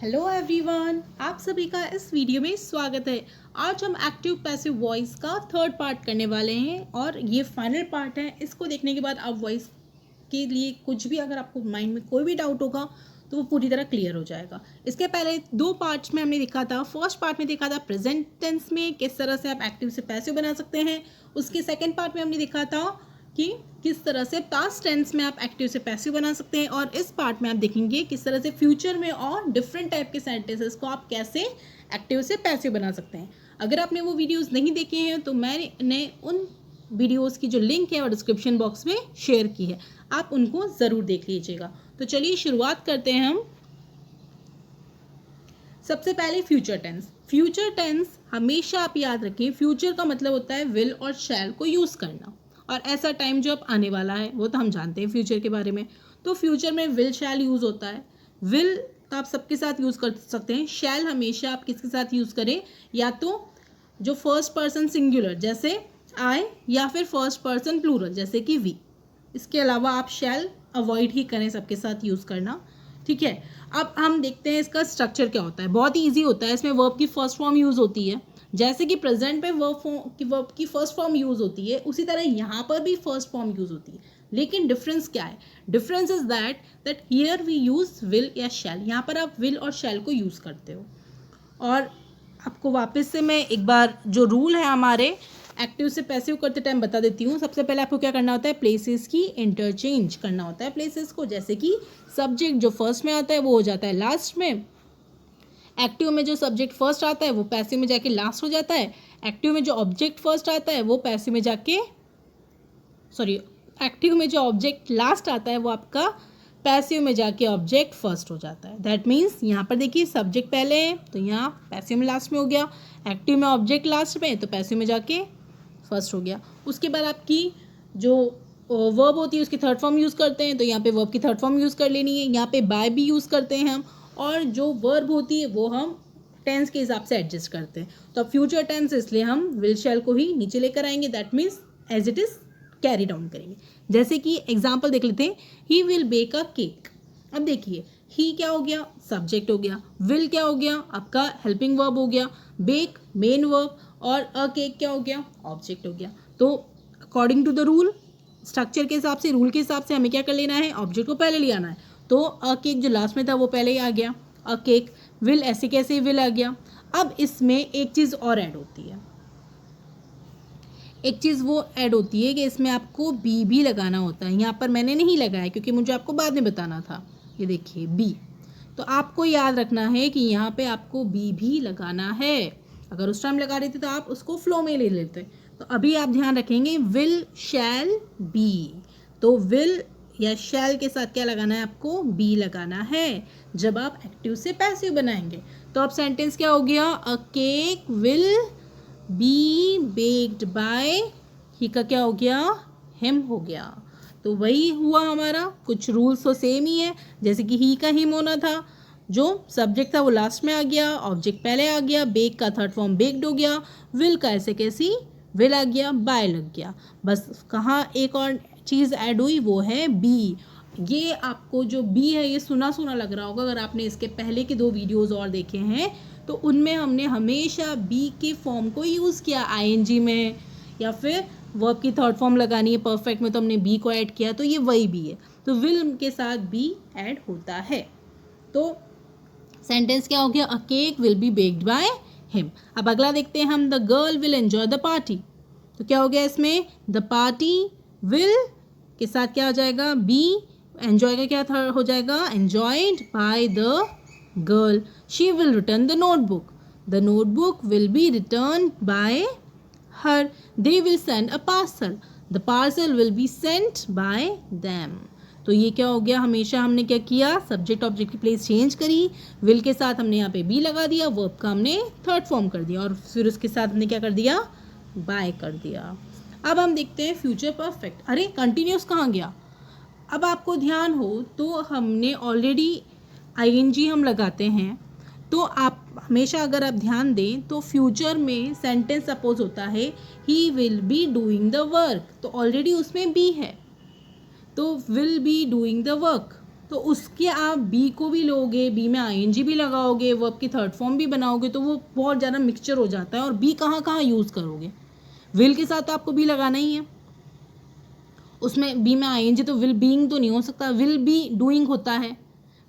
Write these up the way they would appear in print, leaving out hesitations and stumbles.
Hello everyone, आप सभी का इस वीडियो में स्वागत है। आज हम एक्टिव पैसिव वॉइस का थर्ड पार्ट करने वाले हैं और ये फाइनल पार्ट है। इसको देखने के बाद आप वॉइस के लिए कुछ भी अगर आपको माइंड में कोई भी डाउट होगा तो वो पूरी तरह क्लियर हो जाएगा। इसके पहले दो पार्ट्स में हमने देखा था। फर्स्ट पार्ट में देखा था प्रेजेंट टेंस में किस तरह से आप एक्टिव से पैसिव बना सकते हैं। उसके सेकेंड पार्ट में हमने देखा था कि किस तरह से पास्ट टेंस में आप एक्टिव से पैसिव बना सकते हैं। और इस पार्ट में आप देखेंगे किस तरह से फ्यूचर में और डिफरेंट टाइप के सेंटेंसेस को आप कैसे एक्टिव से पैसिव बना सकते हैं। अगर आपने वो वीडियोस नहीं देखे हैं तो मैंने उन वीडियोस की जो लिंक है वो डिस्क्रिप्शन बॉक्स में शेयर की है, आप उनको ज़रूर देख लीजिएगा। तो चलिए शुरुआत करते हैं हम। सबसे पहले फ्यूचर टेंस। फ्यूचर टेंस हमेशा आप याद रखें, फ्यूचर का मतलब होता है विल और शैल को यूज़ करना। और ऐसा टाइम जो अब आने वाला है वो तो हम जानते हैं फ्यूचर के बारे में। तो फ्यूचर में विल शैल यूज़ होता है। विल तो आप सबके साथ यूज़ कर सकते हैं। शैल हमेशा आप किसके साथ यूज़ करें, या तो जो फर्स्ट पर्सन सिंगुलर जैसे आई, या फिर फर्स्ट पर्सन प्लूरल जैसे कि वी। इसके अलावा आप शैल अवॉइड ही करें सबके साथ यूज़ करना, ठीक है। अब हम देखते हैं इसका स्ट्रक्चर क्या होता है। बहुत ही ईजी होता है। इसमें वर्ब की फर्स्ट फॉर्म यूज़ होती है। जैसे कि प्रेजेंट में वर्ब की फर्स्ट फॉर्म यूज़ होती है, उसी तरह यहाँ पर भी फर्स्ट फॉर्म यूज़ होती है। लेकिन डिफरेंस क्या है? Difference is that here we use will या शैल। यहाँ पर आप विल और शैल को यूज़ करते हो। और आपको वापस से मैं एक बार जो रूल है हमारे एक्टिव से पैसिव करते टाइम बता देती हूँ। सबसे पहले आपको क्या करना होता है, प्लेसेस की इंटरचेंज करना होता है प्लेसेस को। जैसे कि सब्जेक्ट जो फर्स्ट में आता है वो हो जाता है लास्ट में। एक्टिव में जो सब्जेक्ट फर्स्ट आता है वो पैसिव में जाके लास्ट हो जाता है। एक्टिव में जो ऑब्जेक्ट फर्स्ट आता है वो पैसिव में जाके एक्टिव में जो ऑब्जेक्ट लास्ट आता है वो आपका पैसिव में जाके ऑब्जेक्ट फर्स्ट हो जाता है। दैट मीन्स यहाँ पर देखिए सब्जेक्ट पहले है तो यहाँ पैसिव में लास्ट में हो गया। एक्टिव में ऑब्जेक्ट लास्ट में तो पैसिव में जाके फर्स्ट हो गया। उसके बाद आपकी जो वर्ब होती है उसकी थर्ड फॉर्म यूज़ करते हैं, तो यहाँ पे वर्ब की थर्ड फॉर्म यूज़ कर लेनी है। यहाँ पे बाय भी यूज़ करते हैं हम। और जो वर्ब होती है वो हम टेंस के हिसाब से एडजस्ट करते हैं। तो अब फ्यूचर टेंस इसलिए हम विल शैल को ही नीचे लेकर आएंगे। That means as it is carry down करेंगे। जैसे कि एग्जाम्पल देख लेते हैं, he will bake a cake. अब देखिए ही क्या हो गया, सब्जेक्ट हो गया। विल क्या हो गया, आपका हेल्पिंग वर्ब हो गया। बेक मेन वर्ब, और अ केक क्या हो गया, ऑब्जेक्ट हो गया। तो according to the rule, structure के हिसाब से, रूल के हिसाब से हमें क्या कर लेना है, ऑब्जेक्ट को पहले ले आना है। तो अ केक जो लास्ट में था वो पहले ही आ गया, अ केक। विल ऐसे कैसे विल आ गया। अब इसमें एक चीज़ और ऐड होती है। एक चीज़ वो ऐड होती है कि इसमें आपको बी भी लगाना होता है। यहाँ पर मैंने नहीं लगाया क्योंकि मुझे आपको बाद में बताना था। ये देखिए बी, तो आपको याद रखना है कि यहाँ पे आपको बी भी लगाना है। अगर उस टाइम लगा देते तो आप उसको फ्लो में ले लेते। तो अभी आप ध्यान रखेंगे विल शैल बी। तो विल या शैल के साथ क्या लगाना है, आपको बी लगाना है जब आप एक्टिव से पैसिव बनाएंगे। तो अब सेंटेंस क्या हो गया, a cake will be baked by, he का क्या हो गया, हिम हो गया। तो वही हुआ हमारा, कुछ रूल्स तो सेम ही है। जैसे कि ही का हिम होना था, जो सब्जेक्ट था वो लास्ट में आ गया, ऑब्जेक्ट पहले आ गया, बेक का थर्ड फॉर्म बेक्ड हो गया, विल का ऐसे कैसी विल आ गया, बाय लग गया। बस कहाँ एक और चीज़ ऐड हुई, वो है बी। ये आपको जो बी है ये सुना सुना लग रहा होगा। अगर आपने इसके पहले के दो वीडियोज़ और देखे हैं तो उनमें हमने हमेशा बी के फॉर्म को यूज़ किया, आईएनजी में, या फिर वर्ब की थर्ड फॉर्म लगानी है परफेक्ट में तो हमने बी को ऐड किया। तो ये वही बी है। तो विल के साथ बी ऐड होता है। तो सेंटेंस क्या हो गया, a cake will be baked by him. अब अगला देखते हैं हम, the girl will enjoy the party. तो क्या हो गया इसमें, द पार्टी विल के साथ क्या हो जाएगा, बी। एंजॉय का क्या हो जाएगा, enjoyed by the girl. She will return the notebook. The notebook will be return bye her. They will send a parcel. The parcel will be sent by them. तो ये क्या हो गया, हमेशा हमने क्या किया, सब्जेक्ट ऑब्जेक्ट की प्लेस चेंज करी। विल के साथ हमने यहाँ पे बी लगा दिया, वर्ब का हमने थर्ड फॉर्म कर दिया, और फिर उसके साथ हमने क्या कर दिया, बाय कर दिया। अब हम देखते हैं फ्यूचर परफेक्ट। अरे कंटिन्यूस कहाँ गया। अब आपको ध्यान हो तो हमने ऑलरेडी आईएनजी हम लगाते हैं। तो आप हमेशा अगर आप ध्यान दें तो फ्यूचर में सेंटेंस सपोज होता है he will be doing the work, तो ऑलरेडी उसमें बी है, तो will be doing the work. तो उसके आप बी को भी लोगे, बी में आईएनजी भी लगाओगे, वर्ब की थर्ड फॉर्म भी बनाओगे, तो वो बहुत ज़्यादा मिक्सचर हो जाता है। और बी कहाँ कहाँ यूज़ करोगे? विल के साथ तो आपको बी लगाना ही है, उसमें बी में आईएनजी, तो विल बीइंग तो नहीं हो सकता, विल बी डूइंग होता है,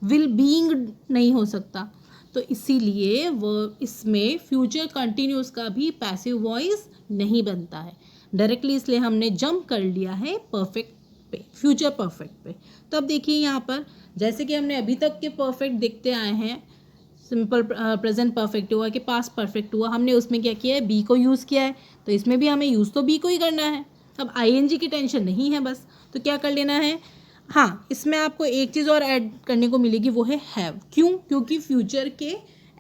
विल बीइंग नहीं हो सकता। तो इसीलिए वो इसमें फ्यूचर कंटिन्यूस का भी पैसिव वॉइस नहीं बनता है डायरेक्टली, इसलिए हमने जंप कर लिया है परफेक्ट पे, फ्यूचर परफेक्ट पे। तो अब देखिए यहाँ पर जैसे कि हमने अभी तक के परफेक्ट देखते आए हैं, सिंपल प्रेजेंट परफेक्ट हुआ कि पास्ट परफेक्ट हुआ, हमने उसमें क्या किया है, बी को यूज़ किया है, तो इसमें भी हमें यूज़ तो बी को ही करना है। अब आईएनजी की टेंशन नहीं है बस, तो क्या कर लेना है, हाँ इसमें आपको एक चीज़ और ऐड करने को मिलेगी, वो है हैव। क्यों? क्योंकि फ्यूचर के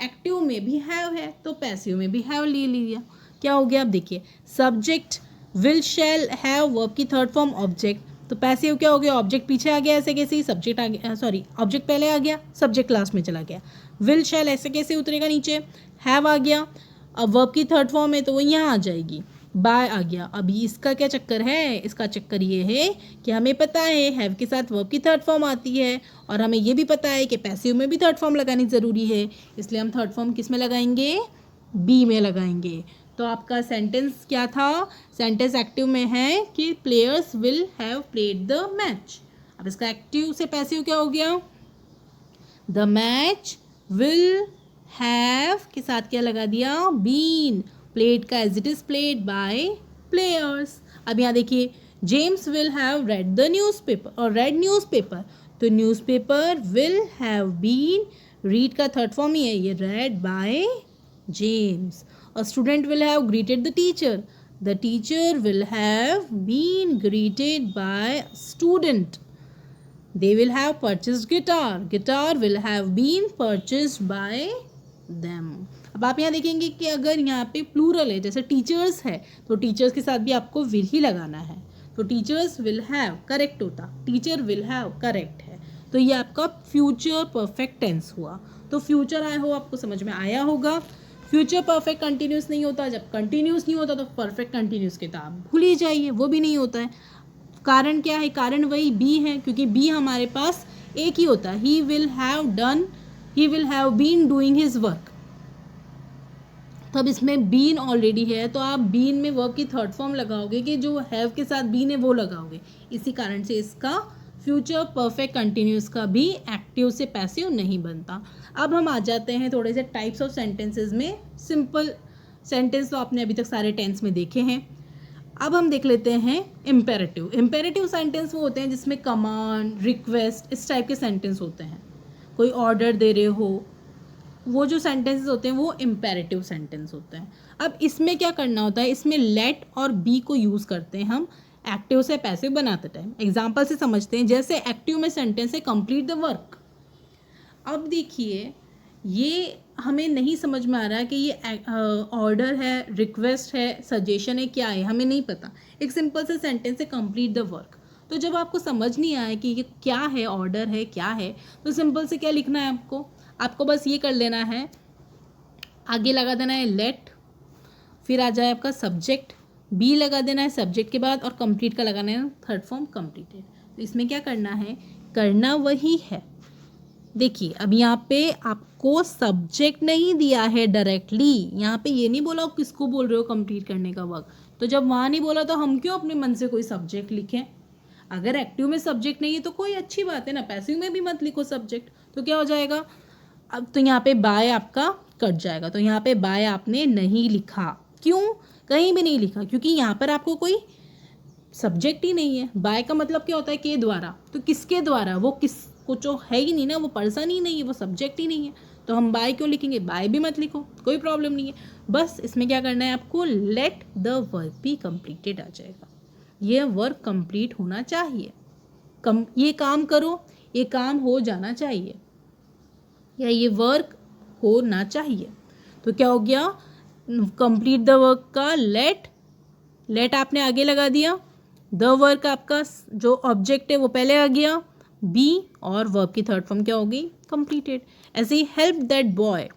एक्टिव में भी हैव है, तो पैसिव में भी हैव ले लिया। क्या हो गया? अब देखिए subject will shall have, verb की थर्ड फॉर्म ऑब्जेक्ट, तो पैसिव क्या हो गया, ऑब्जेक्ट पीछे आ गया ऐसे कैसे ही, सब्जेक्ट आ गया, सॉरी ऑब्जेक्ट पहले आ गया, सब्जेक्ट लास्ट में चला गया। विल शैल ऐसे कैसे उतरेगा नीचे, हैव आ गया, अब वर्ब की थर्ड फॉर्म है तो वो यहाँ आ जाएगी, बाय आ गया। अभी इसका क्या चक्कर है, इसका चक्कर ये है कि हमें पता है हैव के साथ वर्ब की थर्ड फॉर्म आती है, और हमें ये भी पता है कि पैसिव में भी थर्ड फॉर्म लगानी ज़रूरी है, इसलिए हम थर्ड फॉर्म किस में लगाएंगे, बी में लगाएंगे। तो आपका सेंटेंस क्या था, सेंटेंस एक्टिव में है कि players will have played the match. अब इसका एक्टिव से पैसिव क्या हो गया, द मैच विल हैव के साथ क्या लगा दिया, बीन, प्लेड का as it is played by players. अब यहाँ देखिए James will have read the newspaper, और रेड न्यूज़पेपर, तो newspaper will have been, read का थर्ड फॉर्म ही है ये, read by James. A student will have greeted the teacher. The teacher will have been greeted by a student. They will have purchased guitar. Guitar will have been purchased by them. अब आप यहाँ देखेंगे कि अगर यहाँ पे plural है, जैसे टीचर्स है, तो टीचर्स के साथ भी आपको विल ही लगाना है, तो टीचर्स विल हैव करेक्ट होता, टीचर विल हैव करेक्ट है, तो ये आपका फ्यूचर परफेक्ट टेंस हुआ। तो फ्यूचर आया हो आपको समझ में आया होगा। फ्यूचर परफेक्ट कंटिन्यूस नहीं होता, जब कंटिन्यूस नहीं होता तो परफेक्ट कंटिन्यूस के तो आप भूल ही जाइए, वो भी नहीं होता है। कारण क्या है, कारण वही बी है, क्योंकि बी हमारे पास एक ही होता है, he will have done, he will have been doing his work. तो अब इसमें बीन ऑलरेडी है, तो आप बीन में वर्ब की थर्ड फॉर्म लगाओगे कि जो हैव के साथ बीन है वो लगाओगे, इसी कारण से इसका फ्यूचर परफेक्ट कंटिन्यूस का भी एक्टिव से पैसिव नहीं बनता। अब हम आ जाते हैं थोड़े से टाइप्स ऑफ सेंटेंसेस में। सिंपल सेंटेंस तो आपने अभी तक सारे टेंस में देखे हैं, अब हम देख लेते हैं इम्पेरेटिव। इम्पेरेटिव सेंटेंस वो होते हैं जिसमें कमांड, रिक्वेस्ट, इस टाइप के सेंटेंस होते हैं, कोई ऑर्डर दे रहे हो, वो जो सेंटेंसेस होते हैं वो इम्पेरेटिव सेंटेंस होते हैं। अब इसमें क्या करना होता है, इसमें लेट और बी को यूज़ करते हैं हम एक्टिव से पैसिव बनाते टाइम। एग्जाम्पल से समझते हैं, जैसे एक्टिव में सेंटेंस है कंप्लीट द वर्क। अब देखिए ये हमें नहीं समझ में आ रहा है कि ये ऑर्डर है, रिक्वेस्ट है, सजेशन है, क्या है, हमें नहीं पता। एक सिंपल से सेंटेंस है कंप्लीट द वर्क, तो जब आपको समझ नहीं आए कि ये क्या है, ऑर्डर है, क्या है, तो सिंपल से क्या लिखना है आपको बस ये कर लेना है, आगे लगा देना है लेट, फिर आ जाए आपका सब्जेक्ट, बी लगा देना है सब्जेक्ट के बाद, और कंप्लीट का लगाना है थर्ड फॉर्म कंप्लीटेड। तो इसमें क्या करना है, करना वही है। देखिए अब यहाँ पे आपको सब्जेक्ट नहीं दिया है डायरेक्टली, यहाँ पे ये नहीं बोला किसको बोल रहे हो कंप्लीट करने का वर्क, तो जब वहाँ नहीं बोला तो हम क्यों अपने मन से कोई सब्जेक्ट लिखें। अगर एक्टिव में सब्जेक्ट नहीं है तो कोई अच्छी बात है ना, पैसिव में भी मत लिखो सब्जेक्ट, तो क्या हो जाएगा, अब तो यहाँ पे बाय आपका कट जाएगा। तो यहाँ पे बाय आपने नहीं लिखा, क्यों, कहीं भी नहीं लिखा, क्योंकि यहाँ पर आपको कोई सब्जेक्ट ही नहीं है। बाय का मतलब क्या होता है, के द्वारा, तो किसके द्वारा, वो किसको जो है ही नहीं ना, वो पर्सन ही नहीं है, वो सब्जेक्ट ही नहीं है, तो हम बाय क्यों लिखेंगे, बाय भी मत लिखो, कोई प्रॉब्लम नहीं है। बस इसमें क्या करना है आपको, let the work be completed आ जाएगा, ये वर्क कंप्लीट होना चाहिए, ये काम करो, ये काम हो जाना चाहिए, या ये वर्क होना चाहिए। तो क्या हो गया, कंप्लीट द वर्क का लेट आपने आगे लगा दिया, द वर्क आपका जो ऑब्जेक्ट है वो पहले आ गया, बी, और वर्ब की थर्ड फॉर्म क्या होगी, कंप्लीटेड। ऐसे ही हेल्प दैट बॉय,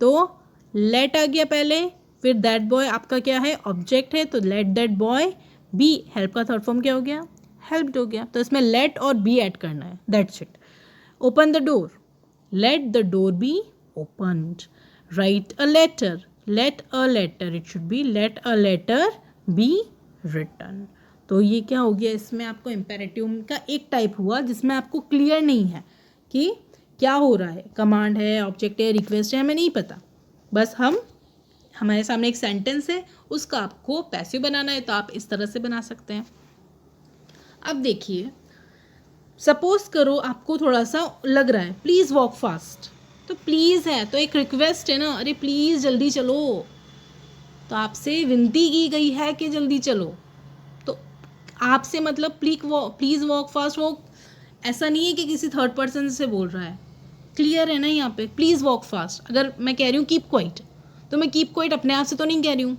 तो लेट आ गया पहले, फिर दैट बॉय आपका क्या है, ऑब्जेक्ट है, तो let that boy be, help का थर्ड फॉर्म क्या हो गया, हेल्प्ड हो गया। तो इसमें लेट और बी ऐड करना है, that's it. Open the door, let the door be opened. Write a letter, let a letter, it should be let a letter be written. तो ये क्या हो गया, इसमें आपको इम्पेरेटिव का एक टाइप हुआ जिसमें आपको क्लियर नहीं है कि क्या हो रहा है, कमांड है, ऑब्जेक्ट है, रिक्वेस्ट है, हमें नहीं पता. बस हमारे सामने एक सेंटेंस है, उसका आपको पैसिव बनाना है, तो आप इस तरह से बना सकते हैं. अब देखिए, सपोज करो आपको थोड़ा सा लग रहा है प्लीज़ वॉक फास्ट, तो प्लीज़ है तो एक रिक्वेस्ट है ना, अरे प्लीज़ जल्दी चलो, तो आपसे विनती की गई है कि जल्दी चलो. तो आपसे मतलब प्लीज़ वॉक फास्ट, वो ऐसा नहीं है कि किसी थर्ड पर्सन से बोल रहा है, क्लियर है ना यहाँ पे, प्लीज़ वॉक फास्ट. अगर मैं कह रही हूँ कीप क्वाइट, तो मैं कीप क्वाइट अपने आप से तो नहीं कह रही हूँ,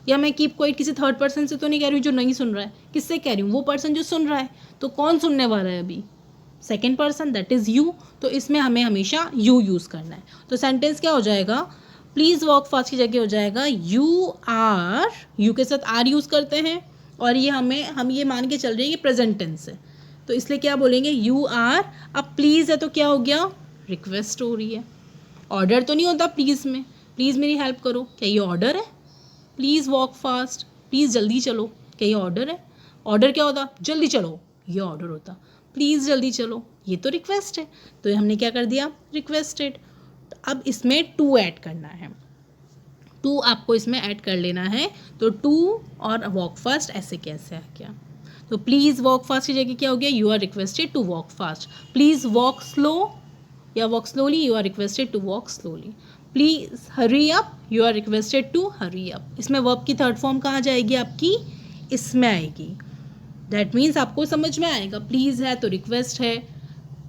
या मैं कीप क्वाइट किसी थर्ड पर्सन से तो नहीं कह रही हूँ जो नहीं सुन रहा है. किससे कह रही हूँ, वो पर्सन जो सुन रहा है. तो कौन सुनने वाला है अभी, second person, that is you. तो इसमें हमें हमेशा यू यूज़ करना है. तो सेंटेंस क्या हो जाएगा, प्लीज़ वॉक फास्ट की जगह हो जाएगा यू आर, यू के साथ आर यूज़ करते हैं, और ये हम ये मान के चल रहे हैं ये प्रेजेंट टेंस है, तो इसलिए क्या बोलेंगे, यू आर. अब प्लीज़ है तो क्या हो गया, रिक्वेस्ट हो रही है. ऑर्डर तो नहीं होता प्लीज़ में, प्लीज़ मेरी हेल्प करो, क्या ये ऑर्डर है. प्लीज़ वॉक फास्ट, प्लीज़ जल्दी चलो, क्या ये ऑर्डर है. ऑर्डर क्या होता, जल्दी चलो, ये ऑर्डर होता. प्लीज़ जल्दी चलो, ये तो रिक्वेस्ट है. तो हमने क्या कर दिया, रिक्वेस्टेड. तो अब इसमें टू ऐड करना है, टू आपको इसमें ऐड कर लेना है. तो टू और वॉक फास्ट ऐसे कैसे आ गया, तो प्लीज़ वॉक फास्ट की जगह क्या हो गया, you are requested to walk fast. Please walk slow या walk slowly, you are requested to walk slowly. Please hurry up, you are requested to hurry up. इसमें वर्ब की थर्ड फॉर्म कहाँ जाएगी आपकी, इसमें आएगी. दैट मीन्स आपको समझ में आएगा, प्लीज़ है तो रिक्वेस्ट है,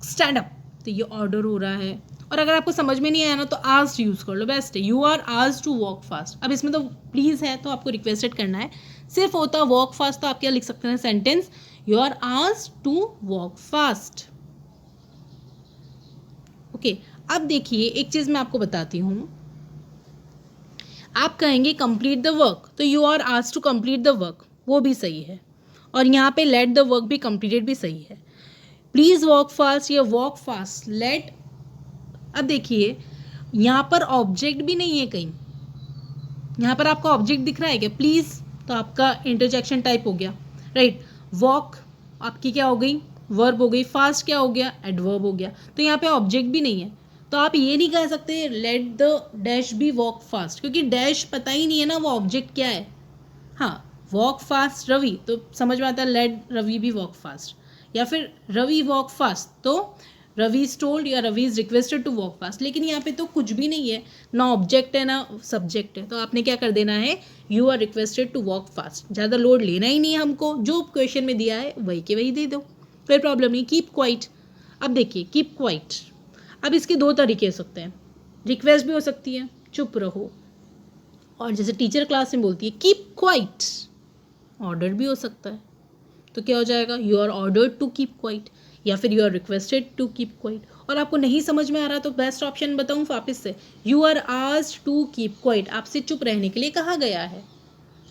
स्टैंड अप तो ये ऑर्डर हो रहा है. और अगर आपको समझ में नहीं आया ना तो आस्क्ड यूज़ कर लो, बेस्ट है. You are asked to walk fast. अब इसमें तो प्लीज़ है तो आपको रिक्वेस्टेड करना है, सिर्फ होता वॉक फास्ट तो आप क्या लिख सकते हैं sentence, you are asked to walk fast. Okay. अब देखिए एक चीज़ मैं आपको बताती हूँ, आप कहेंगे कंप्लीट द वर्क, तो you are asked to complete the work, वो भी सही है. और यहाँ पे लेट द वर्क भी कंप्लीटेड भी सही है. प्लीज़ वॉक फास्ट या वॉक फास्ट, लेट. अब देखिए यहाँ पर ऑब्जेक्ट भी नहीं है कहीं, यहाँ पर आपका ऑब्जेक्ट दिख रहा है क्या, प्लीज़ तो आपका इंटरजेक्शन टाइप हो गया, राइट. वॉक आपकी क्या हो गई, वर्ब हो गई. फास्ट क्या हो गया, एडवर्ब हो गया. तो यहाँ पे ऑब्जेक्ट भी नहीं है, तो आप ये नहीं कह सकते let the dash be walk fast, क्योंकि डैश पता ही नहीं है ना वो ऑब्जेक्ट क्या है. हाँ, वॉक फास्ट रवि, तो समझ में आता है let Ravi be walk fast. या फिर रवि वॉक फास्ट, तो रवि इज टोल्ड या Ravi is requested to walk fast. लेकिन यहाँ पे तो कुछ भी नहीं है, ना ऑब्जेक्ट है ना सब्जेक्ट है, तो आपने क्या कर देना है, you are requested to walk fast. ज़्यादा लोड लेना ही नहीं है हमको, जो क्वेश्चन में दिया है वही के वही दे दो, कोई प्रॉब्लम नहीं. कीप क्वाइट, अब देखिए कीप क्वाइट, अब इसके दो तरीके हो सकते हैं, रिक्वेस्ट भी हो सकती है चुप रहो, और जैसे टीचर क्लास में बोलती है कीप क्वाइट, ऑर्डर भी हो सकता है. तो क्या हो जाएगा, you are ordered to keep quiet, या फिर you are requested to keep quiet. और आपको नहीं समझ में आ रहा तो बेस्ट ऑप्शन बताऊँ वापस से, you are asked to keep quiet, आपसे चुप रहने के लिए कहा गया है,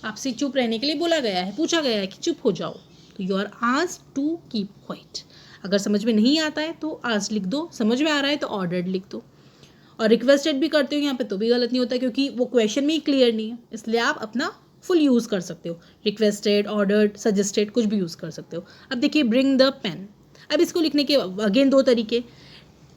आपसे चुप रहने के लिए बोला गया है, पूछा गया है कि चुप हो जाओ, तो you are asked to keep quiet. अगर समझ में नहीं आता है तो आस्क्ड लिख दो, समझ में आ रहा है तो ऑर्डर्ड लिख दो. और रिक्वेस्टेड भी करते हो यहाँ पे तो भी गलत नहीं होता, क्योंकि वो क्वेश्चन में ही क्लियर नहीं है, इसलिए आप अपना फुल यूज़ कर सकते हो, रिक्वेस्टेड, ऑर्डर्ड, सजेस्टेड, कुछ भी यूज़ कर सकते हो. अब देखिए ब्रिंग द पेन, अब इसको लिखने के अगेन दो तरीके.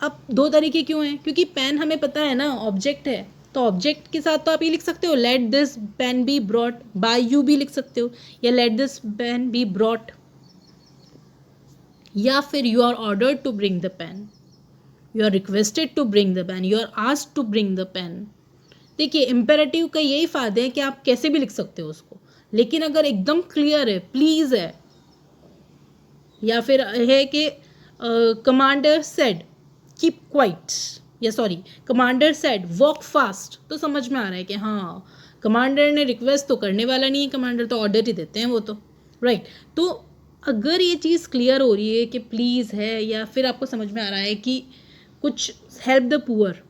अब दो तरीके क्यों हैं, क्योंकि पेन हमें पता है ना ऑब्जेक्ट है, तो ऑब्जेक्ट के साथ तो आप ये लिख सकते हो let this pen be brought by you भी लिख सकते हो, या let this pen be brought, या फिर you are ordered to bring the pen, you are requested to bring the pen, you are asked to bring the pen. देखिए imperative का यही फ़ायदा है कि आप कैसे भी लिख सकते हो उसको, लेकिन अगर एकदम क्लियर है, प्लीज़ है, या फिर है कि कमांडर सेड कीप क्वाइट, या sorry commander said walk fast, तो समझ में आ रहा है कि हाँ कमांडर ने रिक्वेस्ट तो करने वाला नहीं है, कमांडर तो ऑर्डर ही देते हैं वो तो, राइट. तो अगर ये चीज़ क्लियर हो रही है कि प्लीज़ है, या फिर आपको समझ में आ रहा है कि कुछ हेल्प द पुअर,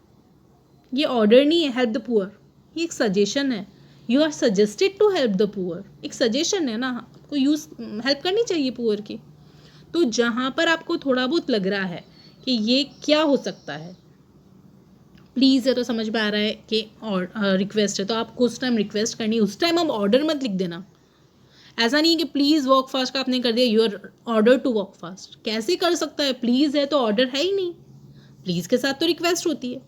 ये ऑर्डर नहीं है, हेल्प द पुअर ये एक सजेशन है, you are suggested to help the poor, एक सजेशन है ना, आपको यूज़ हेल्प करनी चाहिए पुअर की. तो जहाँ पर आपको थोड़ा बहुत लग रहा है कि ये क्या हो सकता है। प्लीज़ है तो समझ में आ रहा है कि और रिक्वेस्ट है तो आपको उस टाइम रिक्वेस्ट करनी है, उस टाइम हम ऑर्डर मत लिख देना। ऐसा नहीं है कि प्लीज़ वॉक फास्ट का आपने कर दिया your order to walk fast, कैसे कर सकता है, प्लीज़ है तो ऑर्डर है ही नहीं, प्लीज़ के साथ तो रिक्वेस्ट होती है।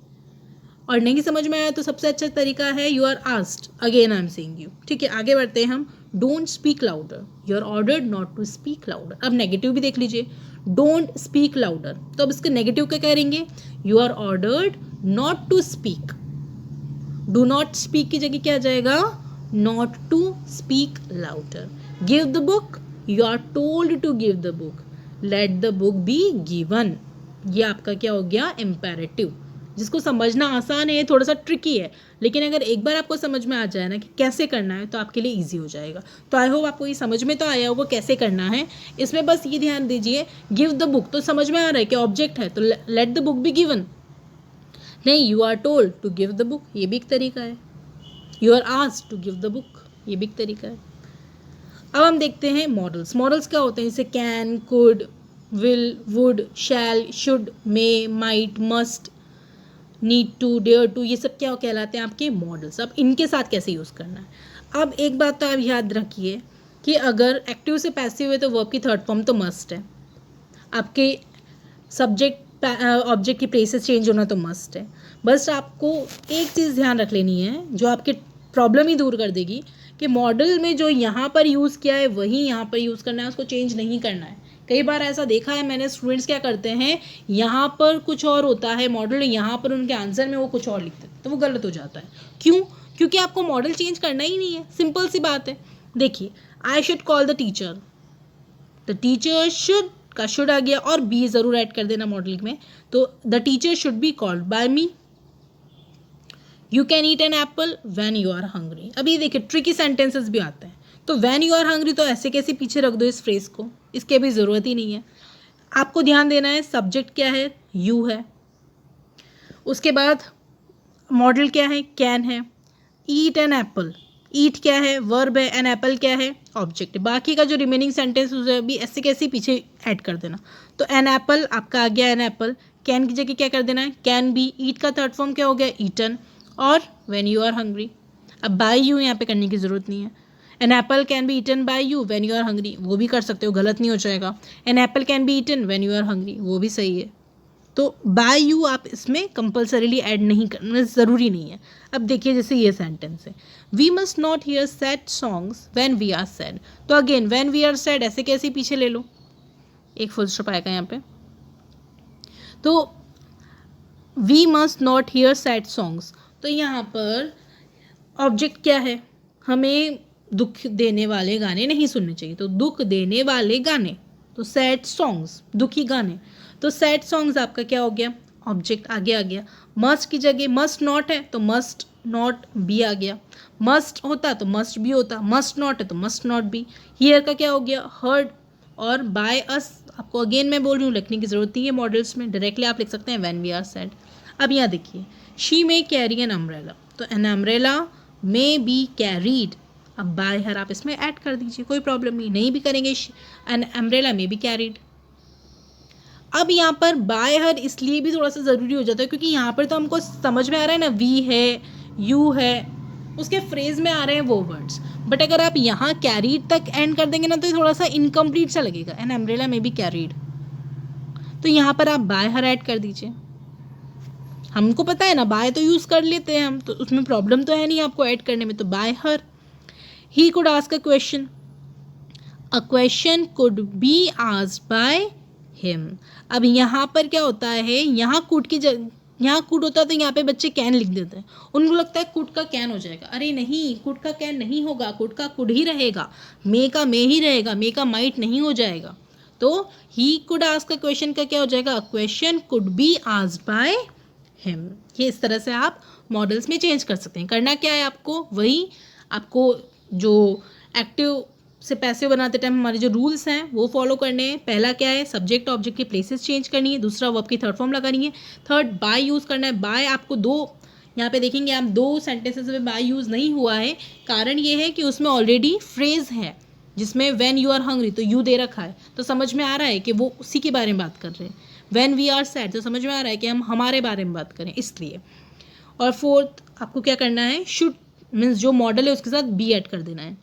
और नहीं समझ में आया तो सबसे अच्छा तरीका है you are asked, again I am saying you. ठीक है, आगे बढ़ते हैं हम। Don't speak louder, you are ordered not to speak louder. अब नेगेटिव भी देख लीजिए, डोंट स्पीक लाउडर, तो अब इसके नेगेटिव क्या करेंगे, you are ordered not to speak. Do not speak की जगह क्या आ जाएगा, not to speak louder. Give the book, you are told to give the book. Let the book be given, ये आपका क्या हो गया, इम्पेरेटिव, जिसको समझना आसान है, थोड़ा सा ट्रिकी है, लेकिन अगर एक बार आपको समझ में आ जाए ना कि कैसे करना है तो आपके लिए इजी हो जाएगा। तो आई होप आपको ये समझ में तो आया होगा कैसे करना है। इसमें बस ये ध्यान दीजिए, गिव द बुक तो समझ में आ रहा है कि ऑब्जेक्ट है तो let the book be given, नहीं you are told to give the book, ये भी एक तरीका है। You are asked to give the book, ये भी एक तरीका है। अब हम देखते हैं मॉडल्स। मॉडल्स क्या होते हैं, जैसे can, could, will, would, shall, should, may, might, must, need to, dare to, ये सब क्या कहलाते हैं आपके मॉडल्स। अब इनके साथ कैसे यूज़ करना है। अब एक बात तो आप याद रखिए कि अगर एक्टिव से पैसिव है तो वर्ब की थर्ड फॉर्म तो मस्ट है, आपके सब्जेक्ट ऑब्जेक्ट की प्लेसेस चेंज होना तो मस्ट है। बस आपको एक चीज़ ध्यान रख लेनी है जो आपके प्रॉब्लम ही दूर कर देगी कि मॉडल में जो यहाँ पर यूज़ किया है वही यहाँ पर यूज़ करना है, उसको चेंज नहीं करना है। कई बार ऐसा देखा है मैंने, स्टूडेंट्स क्या करते हैं, यहाँ पर कुछ और होता है मॉडल, यहाँ पर उनके आंसर में वो कुछ और लिखते हैं, तो वो गलत हो जाता है। क्यों, क्योंकि आपको मॉडल चेंज करना ही नहीं है, सिंपल सी बात है। देखिए, I should call the teacher, the teacher should का शुड आ गया और बी ज़रूर ऐड कर देना मॉडल में, तो the teacher should be called by me. You can eat an apple when you are hungry. अभी देखिए ट्रिकी सेंटेंसेस भी आते हैं, तो व्हेन यू आर हंग्री तो ऐसे कैसे पीछे रख दो इस फ्रेज को, इसकी अभी ज़रूरत ही नहीं है। आपको ध्यान देना है सब्जेक्ट क्या है, यू है, उसके बाद मॉडल क्या है, कैन है, ईट एन एप्पल, ईट क्या है, वर्ब है, एन एप्पल क्या है, ऑब्जेक्ट है। बाकी का जो रिमेनिंग सेंटेंस उसे भी ऐसे कैसे पीछे ऐड कर देना। तो एन एप्पल आपका आ गया एन एप्पल, कैन की जगह क्या कर देना है, कैन बी, ईट का थर्ड फॉर्म क्या हो गया, ईटन, और व्हेन यू आर हंग्री। अब बाय यू यहाँ पे करने की ज़रूरत नहीं है। An apple can be eaten by you when you are hungry, वो भी कर सकते हो, गलत नहीं हो जाएगा। An apple can be eaten when you are hungry, वो भी सही है। तो बाय यू आप इसमें कंपल्सरीली ऐड नहीं करना, ज़रूरी नहीं है। अब देखिए जैसे ये सेंटेंस है, we must not hear sad songs when we are sad, तो again when we are sad ऐसे कैसे पीछे ले लो, एक फुल स्टॉप आएगा यहाँ पे। तो we must not hear sad songs, तो यहाँ पर ऑब्जेक्ट क्या है, हमें दुख देने वाले गाने नहीं सुनने चाहिए, तो दुख देने वाले गाने, तो सैड सॉन्ग्स, दुखी गाने, तो सैड सॉन्ग्स आपका क्या हो गया, ऑब्जेक्ट आगे आ गया। मस्ट की जगह मस्ट नॉट है तो मस्ट नॉट बी आ गया, मस्ट होता तो मस्ट बी होता, मस्ट नॉट है तो मस्ट नॉट बी। हियर का क्या हो गया, हर्ड, और बाय अस आपको अगेन मैं बोल रही हूँ लिखने की ज़रूरत नहीं है मॉडल्स में, डायरेक्टली आप लिख सकते हैं व्हेन वी आर सैड। अब यहाँ देखिए, she may carry an umbrella, तो an umbrella may be carried, अब बाय हर आप इसमें ऐड कर दीजिए, कोई प्रॉब्लम नहीं, नहीं भी करेंगे, N umbrella may be carried. अब यहाँ पर बाय हर इसलिए भी थोड़ा सा ज़रूरी हो जाता है क्योंकि यहाँ पर तो हमको समझ में आ रहा है ना, वी है, यू है, उसके फ्रेज में आ रहे हैं वो वर्ड्स, बट अगर आप यहाँ कैरीड तक एंड कर देंगे ना तो थोड़ा सा इनकम्प्लीट सा लगेगा, N umbrella may be carried, तो यहाँ पर आप बाय हर ऐड कर दीजिए। हमको पता है ना, बाय तो यूज़ कर लेते हैं हम, तो उसमें प्रॉब्लम तो है नहीं आपको ऐड करने में, तो bye her. He could ask a question, a question could be asked by him. अब यहाँ पर क्या होता है, यहाँ कुड की जगह, यहाँ कुड होता है तो यहाँ पे बच्चे कैन लिख देते हैं, उनको लगता है कुड का कैन हो जाएगा, अरे नहीं, कुड का कैन नहीं होगा, कुड का कुड ही रहेगा, मे का मे ही रहेगा, मे का माइट नहीं हो जाएगा। तो he could ask a question का क्या हो जाएगा, a question could be asked by him. ये इस तरह से आप मॉडल्स में चेंज कर सकते हैं। करना क्या है आपको, वही आपको जो एक्टिव से पैसिव बनाते टाइम हमारे जो रूल्स हैं वो फॉलो करने हैं। पहला क्या है, सब्जेक्ट ऑब्जेक्ट की प्लेसेस चेंज करनी है, दूसरा वर्ब की थर्ड फॉर्म लगानी है, थर्ड बाय यूज़ करना है। बाय आपको दो, यहाँ पे देखेंगे आप दो सेंटेंसेस में बाय यूज़ नहीं हुआ है, कारण ये है कि उसमें ऑलरेडी फ्रेज है जिसमें व्हेन यू आर हंग्री तो यू दे रखा है, तो समझ में आ रहा है कि वो उसी के बारे में बात कर रहे हैं। व्हेन वी आर सैड, तो समझ में आ रहा है कि हम हमारे बारे में बात करें इसलिए। और फोर्थ आपको क्या करना है, शुड मीन्स जो मॉडल है उसके साथ बी ऐड कर देना है,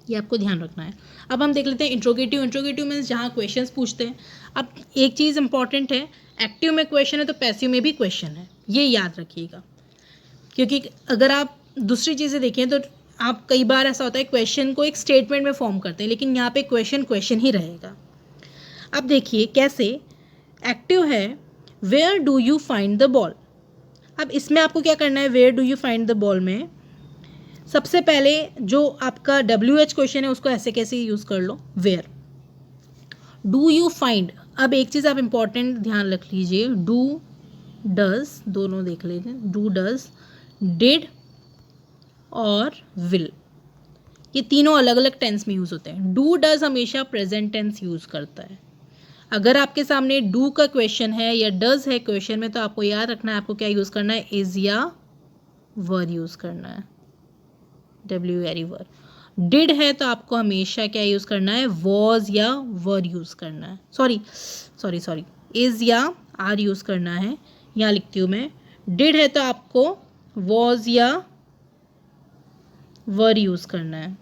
ये आपको ध्यान रखना है। अब हम देख लेते हैं इंट्रोगेटिव। इंट्रोगेटिव मीन्स जहाँ क्वेश्चंस पूछते हैं। अब एक चीज़ इंपॉर्टेंट है, एक्टिव में क्वेश्चन है तो पैसिव में भी क्वेश्चन है, ये याद रखिएगा। क्योंकि अगर आप दूसरी चीज़ें देखें तो आप कई बार ऐसा होता है क्वेश्चन को एक स्टेटमेंट में फॉर्म करते हैं, लेकिन यहाँ पे क्वेश्चन ही रहेगा। अब देखिए कैसे, एक्टिव है where do you find the ball. अब इसमें आपको क्या करना है, where do you find the ball में सबसे पहले जो आपका WH क्वेश्चन है उसको ऐसे कैसे यूज़ कर लो, वेयर डू यू फाइंड। अब एक चीज़ आप इंपॉर्टेंट ध्यान रख लीजिए, डू डज दोनों देख लीजिए, डू डज, डिड और विल, ये तीनों अलग अलग टेंस में यूज़ होते हैं। डू डज हमेशा प्रेजेंट टेंस यूज़ करता है। अगर आपके सामने डू का क्वेश्चन है या डज है क्वेश्चन में, तो आपको याद रखना है आपको क्या यूज़ करना है, इज़ या वर यूज़ करना है, WR वर। डिड है तो आपको हमेशा क्या यूज़ करना है, वॉज या वर यूज़ करना है, सॉरी इज़ या आर यूज़ करना है, यहाँ लिखती हूँ मैं। डिड है तो आपको वॉज या वर यूज़ करना है,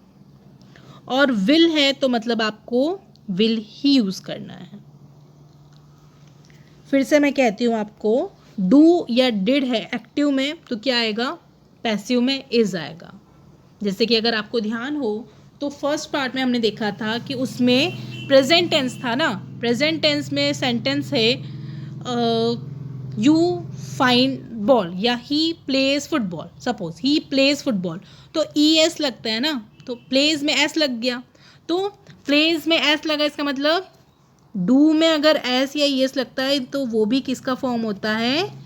और विल है तो मतलब आपको विल ही यूज़ करना है। फिर से मैं कहती हूँ आपको, डू या डिड है एक्टिव में तो क्या आएगा, पैसिव में इज़ आएगा। जैसे कि अगर आपको ध्यान हो तो फर्स्ट पार्ट में हमने देखा था कि उसमें प्रेजेंट टेंस था ना, प्रेजेंट टेंस में सेंटेंस है यू फाइंड बॉल या he plays football, suppose he plays football, तो ES लगता है ना, तो प्लेज में S लग गया, तो प्लेज में S लगा, इसका मतलब डू में अगर S या ES लगता है तो वो भी किसका फॉर्म होता है,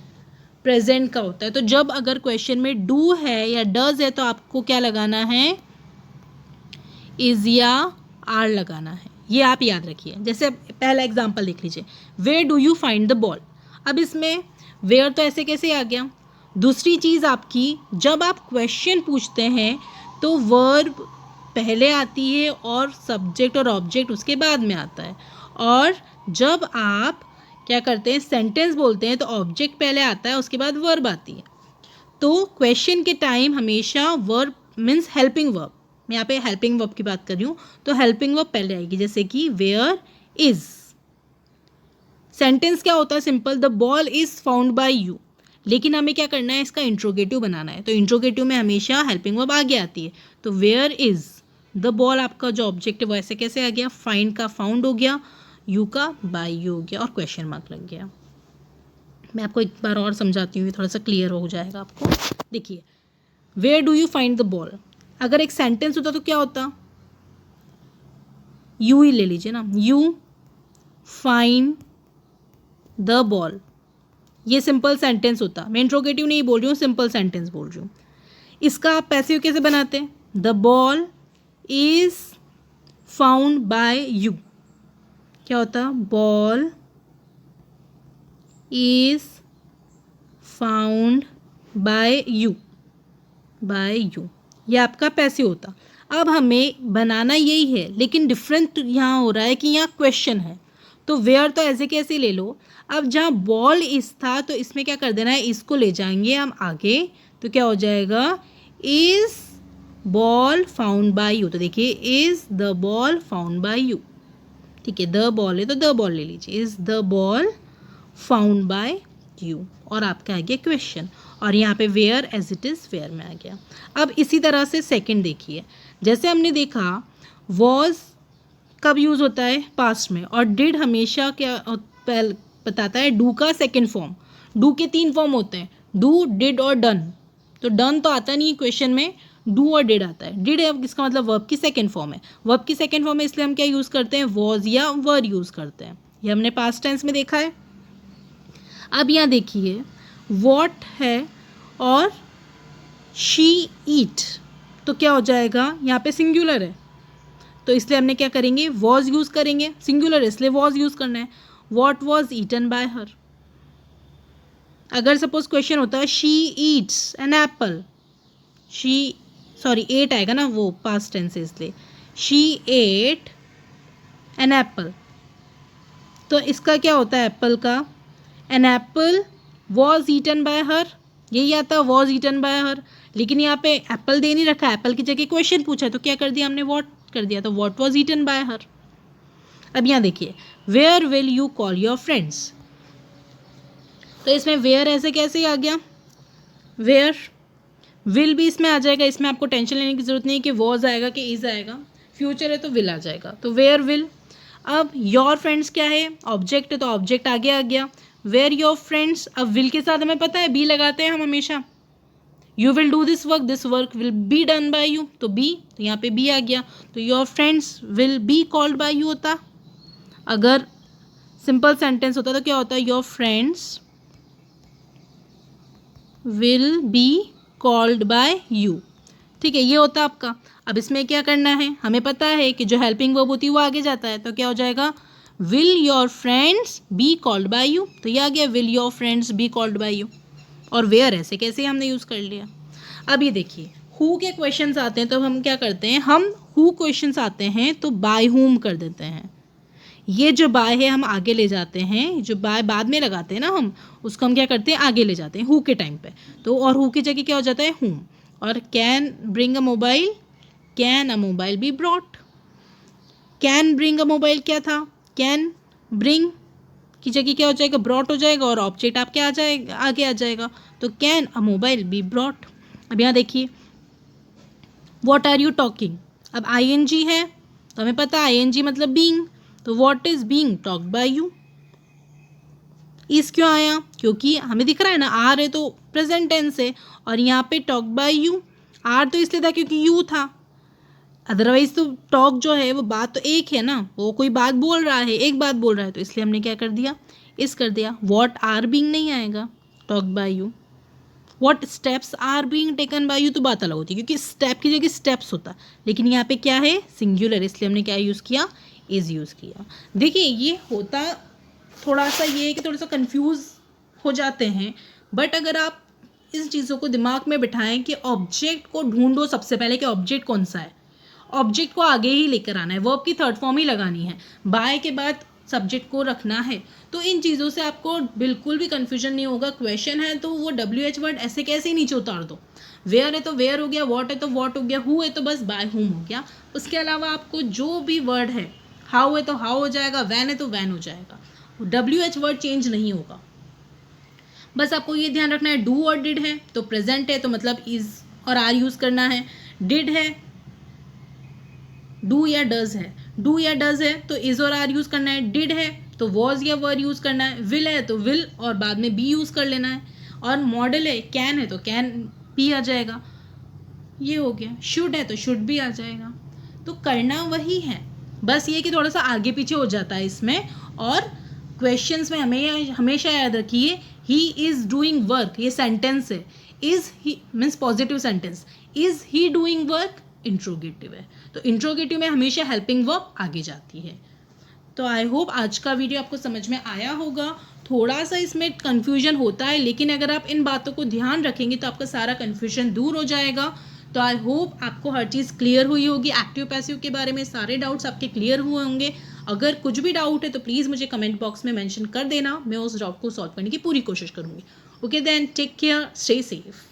प्रेजेंट का होता है। तो जब अगर क्वेश्चन में डू है या डज है तो आपको क्या लगाना है, इज या आर लगाना है, ये आप याद रखिए। जैसे पहला एग्जांपल देख लीजिए, where do you find the ball. अब इसमें वेयर तो ऐसे कैसे आ गया। दूसरी चीज़ आपकी, जब आप क्वेश्चन पूछते हैं तो वर्ब पहले आती है और सब्जेक्ट और ऑब्जेक्ट उसके बाद में आता है, और जब आप क्या करते हैं, सेंटेंस बोलते हैं तो ऑब्जेक्ट पहले आता है उसके बाद वर्ब आती है। तो क्वेश्चन के टाइम हमेशा वर्ब मीन्स हेल्पिंग वर्ब, मैं यहाँ पे हेल्पिंग वर्ब की बात कर रही हूँ, तो हेल्पिंग वर्ब पहले आएगी, जैसे कि वेयर इज। सेंटेंस क्या होता है, simple, the ball is found by you, लेकिन हमें क्या करना है, इसका इंट्रोगेटिव बनाना है, तो इंट्रोगेटिव में हमेशा हेल्पिंग वर्ब आगे आती है। तो वेयर इज द बॉल, आपका जो ऑब्जेक्ट है वो ऐसे कैसे आ गया, फाइंड का फाउंड हो गया, यू का बाय यू हो गया, और क्वेश्चन मार्क लग गया। मैं आपको एक बार और समझाती हूँ, थोड़ा सा क्लियर हो जाएगा आपको। देखिए, where do you find the ball, अगर एक सेंटेंस होता तो क्या होता, यू ही ले लीजिए ना, यू फाइंड द बॉल, ये सिंपल सेंटेंस होता। मैं इंट्रोगेटिव नहीं बोल रही हूँ, सिंपल सेंटेंस बोल रही हूँ। इसका आप पैसिव कैसे बनाते हैं, the ball is found by you, क्या होता, ball is found by you, ये आपका पैसिव होता। अब हमें बनाना यही है, लेकिन डिफरेंट यहाँ हो रहा है कि यहाँ क्वेश्चन है, तो वेयर तो ऐसे कैसे ले लो। अब जहाँ बॉल इज था तो इसमें क्या कर देना है, इसको ले जाएंगे हम आगे, तो क्या हो जाएगा, is ball found by you, तो देखिए is the ball found by you, ठीक है, द बॉल है तो द बॉल ले लीजिए, is the ball found by you, और आपका आ गया क्वेश्चन, और यहाँ पे where as it is where में आ गया। अब इसी तरह से सेकंड देखिए, जैसे हमने देखा वॉज कब यूज़ होता है, पास्ट में, और डिड हमेशा क्या बताता है, डू का सेकंड फॉर्म। डू के 3 फॉर्म होते हैं, डू, डिड और डन, तो डन तो आता नहीं क्वेश्चन में, डू और डिड आता है। डिड है इसका मतलब वर्ब की सेकंड फॉर्म है, वर्ब की सेकंड फॉर्म है, इसलिए हम क्या यूज़ करते हैं, वॉज या वर यूज़ करते हैं, ये हमने पास्ट टेंस में देखा है। अब यहाँ देखिए, वॉट है और शी ईट, तो क्या हो जाएगा, यहाँ पे सिंगुलर है तो इसलिए हमने क्या करेंगे, वॉज यूज़ करेंगे, सिंगुलर है इसलिए वॉज यूज़ करना है। What was eaten by her, अगर सपोज क्वेश्चन होता है she eats an apple, ate आएगा ना, वो पास्ट टेंस है इसलिए, शी एट एन एप्पल, तो इसका क्या होता है एप्पल का, an apple was eaten by her, यही आता वॉज ईटन बाय हर, लेकिन यहाँ पे एप्पल दे नहीं रखा, एप्पल की जगह क्वेश्चन पूछा तो क्या कर दिया हमने, वॉट कर दिया, तो what was eaten by her. अब यहाँ देखिए, where will you call your friends, तो इसमें वेयर ऐसे कैसे आ गया, वेयर, विल भी इसमें आ जाएगा, इसमें आपको टेंशन लेने की जरूरत नहीं है कि वॉज आएगा कि इज आएगा, फ्यूचर है तो विल आ जाएगा, तो वेयर विल। अब योर फ्रेंड्स क्या है, ऑब्जेक्ट है तो ऑब्जेक्ट आगे आ गया, वेयर योर फ्रेंड्स, अब विल के साथ हमें पता है बी लगाते हैं हम हमेशा, you will do this work will be done by you, तो बी, तो यहाँ पे बी आ गया, तो your friends will be called bye you होता। अगर सिंपल सेंटेंस होता तो क्या होता है, your friends will be called bye you, ठीक है, ये होता आपका। अब इसमें क्या करना है, हमें पता है कि जो हेल्पिंग वर्ब होती है वो आगे जाता है, तो क्या हो जाएगा, will your friends B called bye you, तो ये आ गया will your friends B called bye you, और वेयर ऐसे कैसे हमने यूज़ कर लिया। अब ये देखिए, हु के क्वेश्चंस आते हैं तो हम क्या करते हैं, हम हु क्वेश्चंस आते हैं तो बाय हुम कर देते हैं, ये जो बाय है हम आगे ले जाते हैं, जो बाय बाद में लगाते हैं ना हम, उसको हम क्या करते हैं आगे ले जाते हैं हु के टाइम पे, तो और हु की जगह क्या हो जाता है हुम। और can bring a mobile, can a mobile be brought, can bring a mobile क्या था, कैन ब्रिंग की जगह क्या हो जाएगा, ब्रॉट हो जाएगा, और ऑब्जेक्ट आपके आ जाएगा आगे आ जाएगा, तो can a mobile be brought. अब यहाँ देखिए, व्हाट आर यू टॉकिंग, अब आईएनजी है तो हमें पता है आईएनजी मतलब बीइंग, तो what is being talked by you. इस क्यों आया, क्योंकि हमें दिख रहा है ना आर है तो प्रेजेंट टेंस है, और यहाँ पे टॉक बाय यू, आर तो इसलिए था क्योंकि यू था, अदरवाइज तो टॉक जो है वो बात तो एक है ना, वो कोई बात बोल रहा है, एक बात बोल रहा है, तो इसलिए हमने क्या कर दिया, इस कर दिया। व्हाट आर बीइंग नहीं आएगा, talk by you. What steps are being taken by you तो बात अलग होती है, क्योंकि स्टेप की जगह स्टेप्स होता है, लेकिन यहाँ पे क्या है सिंगुलर, इसलिए हमने क्या यूज़ किया, इज यूज़ किया। देखिए ये होता थोड़ा सा ये है कि थोड़ा सा कंफ्यूज हो जाते हैं, बट अगर आप इस चीज़ों को दिमाग में बिठाएं कि ऑब्जेक्ट को ढूंढो सबसे पहले कि ऑब्जेक्ट कौन सा है, ऑब्जेक्ट को आगे ही लेकर आना है, वर्ब की थर्ड फॉर्म ही लगानी है, बाय के बाद सब्जेक्ट को रखना है, तो इन चीज़ों से आपको बिल्कुल भी कन्फ्यूजन नहीं होगा। क्वेश्चन है तो वो WH वर्ड ऐसे कैसे ही नीचे उतार दो, वेयर है तो वेयर हो गया, वॉट है तो वॉट हो गया, हु है तो बस बाय हुम हो गया। उसके अलावा आपको जो भी वर्ड है, हाउ है तो हाउ हो जाएगा, वैन है तो वैन हो जाएगा, WH वर्ड चेंज नहीं होगा। बस आपको ये ध्यान रखना है, डू और डिड है तो प्रेजेंट है तो मतलब इज और आर यूज़ करना है, डिड है डू या डज है, डू या डज है तो इज और आर यूज़ करना है, डिड है तो वॉज या वर यूज़ करना है, विल है तो विल और बाद में बी यूज़ कर लेना है, और मॉडल है कैन है तो कैन बी आ जाएगा, ये हो गया। शुड है तो शुड भी आ जाएगा, तो करना वही है, बस ये कि थोड़ा सा आगे पीछे हो जाता है इसमें। और क्वेश्चंस में हमें हमेशा याद रखिए, ही इज़ डूइंग वर्क, ये सेंटेंस है, is he means positive sentence, is he doing work interrogative है, तो इंट्रोगेटिव में हमेशा हेल्पिंग वर्ब आगे जाती है। तो आई होप आज का वीडियो आपको समझ में आया होगा। थोड़ा सा इसमें कन्फ्यूजन होता है, लेकिन अगर आप इन बातों को ध्यान रखेंगे तो आपका सारा कन्फ्यूजन दूर हो जाएगा। तो आई होप आपको हर चीज़ क्लियर हुई होगी, एक्टिव पैसिव के बारे में सारे डाउट्स आपके क्लियर हुए होंगे। अगर कुछ भी डाउट है तो प्लीज़ मुझे कमेंट बॉक्स में मेंशन कर देना, मैं उस डाउट को सॉल्व करने की पूरी कोशिश करूँगी। Okay then, take care, stay safe.